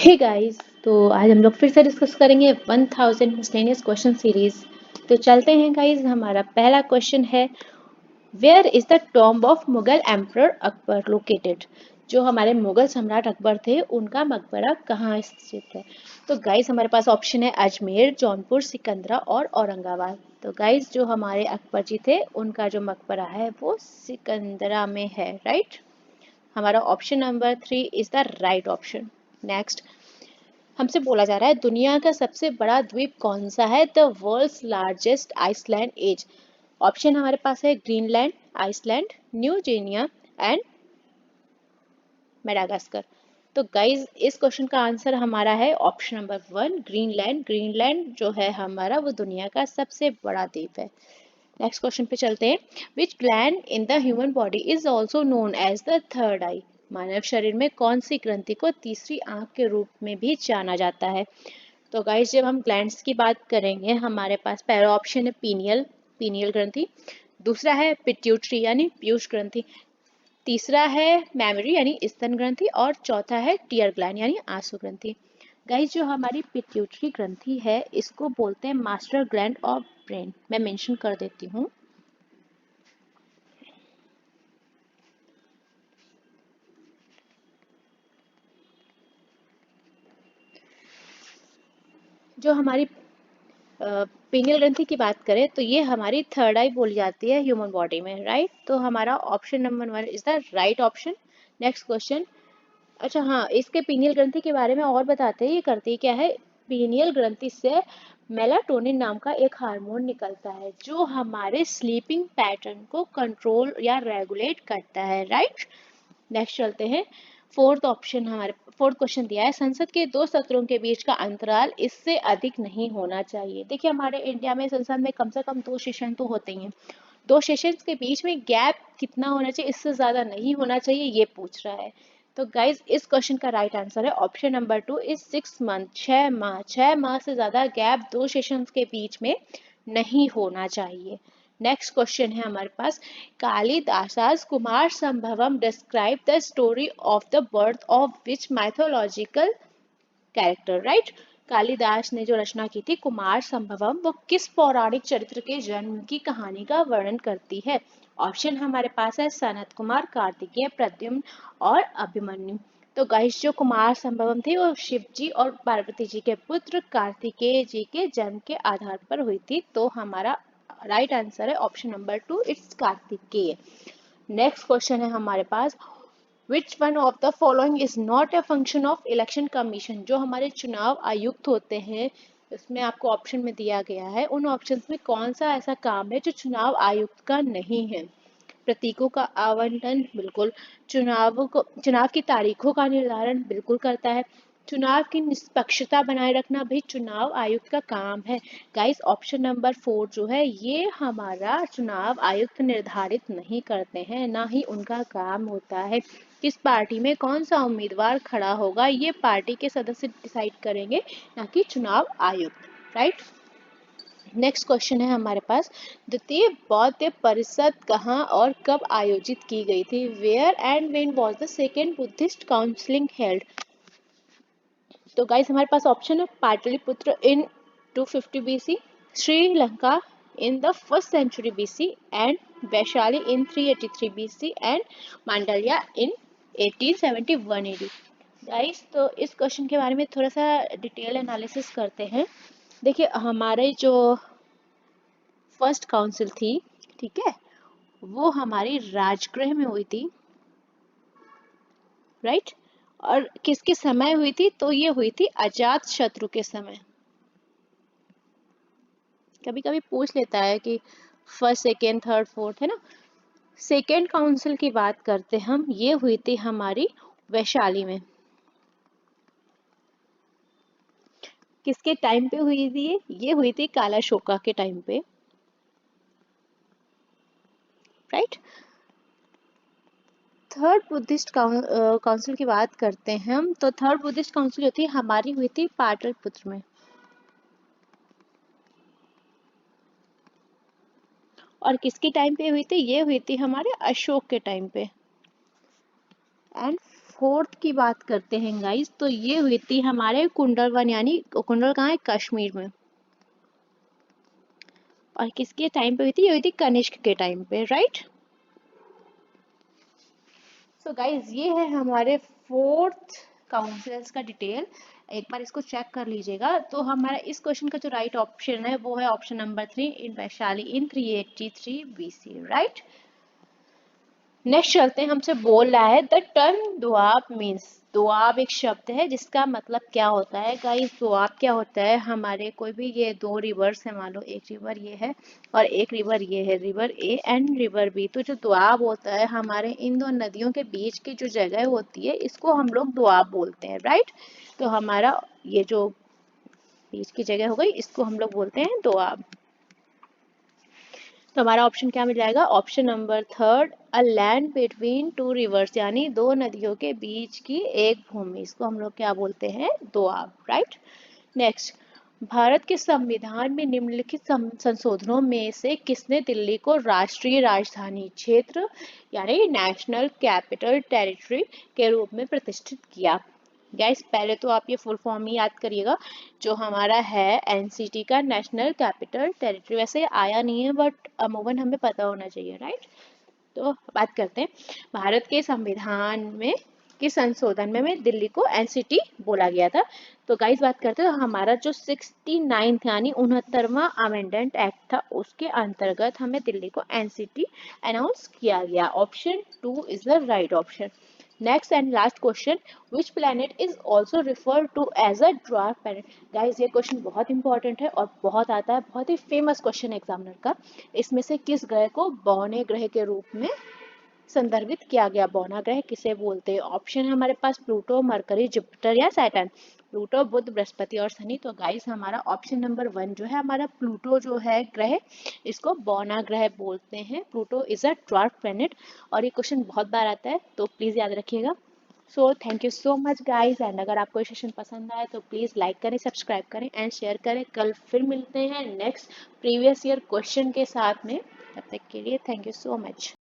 Hey guys, तो आज हम लोग फिर से डिस्कस करेंगे 1000 मिसलेनियस क्वेश्चन सीरीज। तो चलते हैं गाइस, हमारा पहला क्वेश्चन है, where is the tomb of Mughal emperor Akbar located? जो हमारे मुगल सम्राट अकबर थे उनका मकबरा कहाँ स्थित है? तो गाइस हमारे पास ऑप्शन है अजमेर, जौनपुर, सिकंदरा और औरंगाबाद। तो गाइस जो हमारे अकबर जी थे उनका जो मकबरा है वो सिकंदरा में है, राइट। हमारा option number 3 is the right option. Next, हमसे बोला जा रहा है दुनिया का सबसे बड़ा द्वीप कौन सा है? The world's largest island as. Option हमारे पास है Greenland, Iceland, New Guinea and Madagascar. तो गाइज इस क्वेश्चन का आंसर हमारा है ऑप्शन नंबर 1 ग्रीनलैंड। ग्रीनलैंड जो है हमारा वो दुनिया का सबसे बड़ा द्वीप है। नेक्स्ट क्वेश्चन पे चलते हैं, which gland in the human body is also known as the third eye? मानव शरीर में कौन सी ग्रंथि को तीसरी आंख के रूप में भी जाना जाता है? तो गाइस जब हम ग्लैंड्स की बात करेंगे हमारे पास पहला ऑप्शन है पीनियल, पीनियल ग्रंथि। दूसरा है पिट्यूटरी यानी पीयूष ग्रंथि। तीसरा है मेमोरी यानी स्तन ग्रंथि और चौथा है टीयर ग्लैंड यानी आंसू ग्रंथि। गाइस जो हमारी पिट्यूटरी ग्रंथि है इसको बोलते हैं मास्टर ग्लैंड ऑफ ब्रेन। मैं मेंशन कर देती हूँ। जो हमारी पीनियल ग्रंथि की बात करें तो ये हमारी थर्ड आई बोली जाती है ह्यूमन बॉडी में, राइट। तो हमारा option number 1 is the right option. Next question. अच्छा हाँ, इसके पीनियल ग्रंथि के बारे में और बताते हैं, ये करती क्या है? पीनियल ग्रंथि से मेलाटोनिन नाम का एक हार्मोन निकलता है जो हमारे स्लीपिंग पैटर्न को कंट्रोल या रेगुलेट करता है, राइट। नेक्स्ट चलते हैं। फोर्थ ऑप्शन हमारे फोर्थ क्वेश्चन दिया है, संसद के दो सत्रों के बीच का अंतराल इससे अधिक नहीं होना चाहिए। देखिए हमारे इंडिया में संसद में कम से कम 2 सेशन तो होते ही हैं। 2 सेशंस के बीच में गैप कितना होना चाहिए? इससे ज्यादा नहीं होना चाहिए, ये पूछ रहा है। तो गाइज इस क्वेश्चन का राइट आंसर है ऑप्शन नंबर 2 इज 6 मंथ, 6 माह। 6 माह से ज्यादा गैप 2 सेशंस के बीच में नहीं होना चाहिए। नेक्स्ट क्वेश्चन है हमारे पास, Kalidasa's Kumara Sambhavam describe the story of the birth of which mythological character, right. Kalidas ने जो रचना की थी कुमार संभवम, वो किस पौराणिक चरित्र के जन्म की कहानी का वर्णन करती है? ऑप्शन हमारे पास है सनत कुमार, कार्तिकेय, प्रद्युम्न और अभिमन्यु। तो गाइस जो कुमार संभवम थे वो शिव जी और पार्वती जी के पुत्र कार्तिकेय जी के जन्म के आधार पर हुई थी। तो हमारा राइट आंसर है option number 2 it's Kartikeya. Next question है हमारे पास, which one of the following is not a function of election commission? जो हमारे चुनाव आयुक्त होते हैं इसमें आपको ऑप्शन में दिया गया है, उन ऑप्शंस में कौन सा ऐसा काम है जो चुनाव आयुक्त का नहीं है? प्रतीकों का आवंटन बिल्कुल, चुनाव की तारीखों का निर्धारण बिल्कुल करता है, चुनाव की निष्पक्षता बनाए रखना भी चुनाव आयुक्त का काम है। गाइस ऑप्शन नंबर 4 जो है ये हमारा चुनाव आयुक्त निर्धारित नहीं करते हैं, ना ही उनका काम होता है। किस पार्टी में कौन सा उम्मीदवार खड़ा होगा ये पार्टी के सदस्य डिसाइड करेंगे, ना कि चुनाव आयुक्त, राइट। नेक्स्ट क्वेश्चन है हमारे पास, द्वितीय बौद्ध परिषद कहाँ और कब आयोजित की गई थी? Where and when was the second Buddhist counselling held? तो गाइस हमारे पास ऑप्शन है Pataliputra in 250 BC, Sri Lanka in the first century BC and Vaishali in 383 BC and Mandalay in 1871 AD. Guys तो इस क्वेश्चन के बारे में थोड़ा सा डिटेल एनालिसिस करते हैं। देखिए हमारे जो फर्स्ट काउंसिल थी, ठीक है, वो हमारी राजगृह में हुई थी, राइट। और किसके समय हुई थी? तो ये हुई थी अजात शत्रु के समय। कभी कभी पूछ लेता है कि फर्स्ट सेकेंड थर्ड फोर्थ, है ना। सेकेंड काउंसिल की बात करते हम, ये हुई थी हमारी वैशाली में। किसके टाइम पे हुई थी? ये हुई थी काला शोका के टाइम पे, राइट। थर्ड बुद्धिस्ट काउंसिल की बात करते हैं हम, तो थर्ड बुद्धिस्ट काउंसिल जो थी हमारी हुई थी पाटलिपुत्र में। और किसके टाइम पे हुई थी? ये हुई थी हमारे अशोक के टाइम पे। एंड फोर्थ की बात करते हैं गाइस, तो ये हुई थी हमारे कुंडल यानी कुंडल कहाँ है, कश्मीर में। और किसके टाइम पे हुई थी, ये हुई थी कनिष्क के टाइम पे, राइट। सो गाइज ये है हमारे फोर्थ काउंसिल्स का डिटेल, एक बार इसको चेक कर लीजिएगा। तो हमारा इस क्वेश्चन का जो राइट ऑप्शन है वो है option number 3, in Vaishali in 383 BC, right. Next चलते हैं, हमसे बोल रहा है the term Doab means, Doab एक शब्द है जिसका मतलब क्या होता है गाइस। दोआब क्या होता है, हमारे कोई भी ये दो रिवर्स है, मान लो एक रिवर ये है और एक रिवर ये है, river A and river B. तो जो दोआब होता है हमारे इन दो नदियों के बीच की जो जगह होती है इसको हम लोग दोआब बोलते हैं, राइट। तो हमारा ये जो बीच की जगह हो गई इसको हम लोग बोलते हैं दोआब। तो हमारा ऑप्शन क्या मिल जाएगा, option number 3, a land between two reverse, यानी दो नदियों के बीच की एक भूमि, इसको हम लोग क्या बोलते हैं, दोआब, राइट। नेक्स्ट, भारत के संविधान में निम्नलिखित संशोधनों में से किसने दिल्ली को राष्ट्रीय राजधानी क्षेत्र यानी नेशनल कैपिटल टेरिटरी के रूप में प्रतिष्ठित किया। गाइस पहले तो आप ये फुल फॉर्म ही याद करिएगा, जो हमारा है एनसीटी का नेशनल कैपिटल टेरिटरी, वैसे आया नहीं है बट अमूमन हमें पता होना चाहिए, राइट। तो बात करते हैं भारत के संविधान में के संशोधन में दिल्ली को एनसीटी बोला गया था। तो गाइस बात करते हैं, तो हमारा जो 69 यानी 69वां अमेंडमेंट एक्ट था उसके अंतर्गत हमें दिल्ली को एनसीटी अनाउंस किया गया। Option 2 is the right option. Next and last question, which planet is also referred to as a dwarf planet. Guys ये क्वेश्चन बहुत इंपॉर्टेंट है और बहुत आता है, बहुत ही फेमस क्वेश्चन एग्जामिनर का। इसमें से किस ग्रह को बौने ग्रह के रूप में संदर्भित किया गया, बौना ग्रह किसे बोलते हैं। ऑप्शन है हमारे पास प्लूटो, मरकरी, जुपिटर या सैटर्न। प्लूटो, बुध, बृहस्पति और शनि। तो गाइस हमारा ऑप्शन नंबर 1 जो है हमारा प्लूटो जो है ग्रह, इसको बौना ग्रह बोलते हैं। Pluto is a dwarf planet और ये क्वेश्चन बहुत बार आता है तो प्लीज याद रखिएगा। So thank you so much guys, and अगर आपको ये सेशन पसंद आए तो प्लीज लाइक करें, सब्सक्राइब करें एंड शेयर करें। कल फिर मिलते हैं नेक्स्ट प्रीवियस ईयर क्वेश्चन के साथ में, तब तक के लिए थैंक यू सो मच।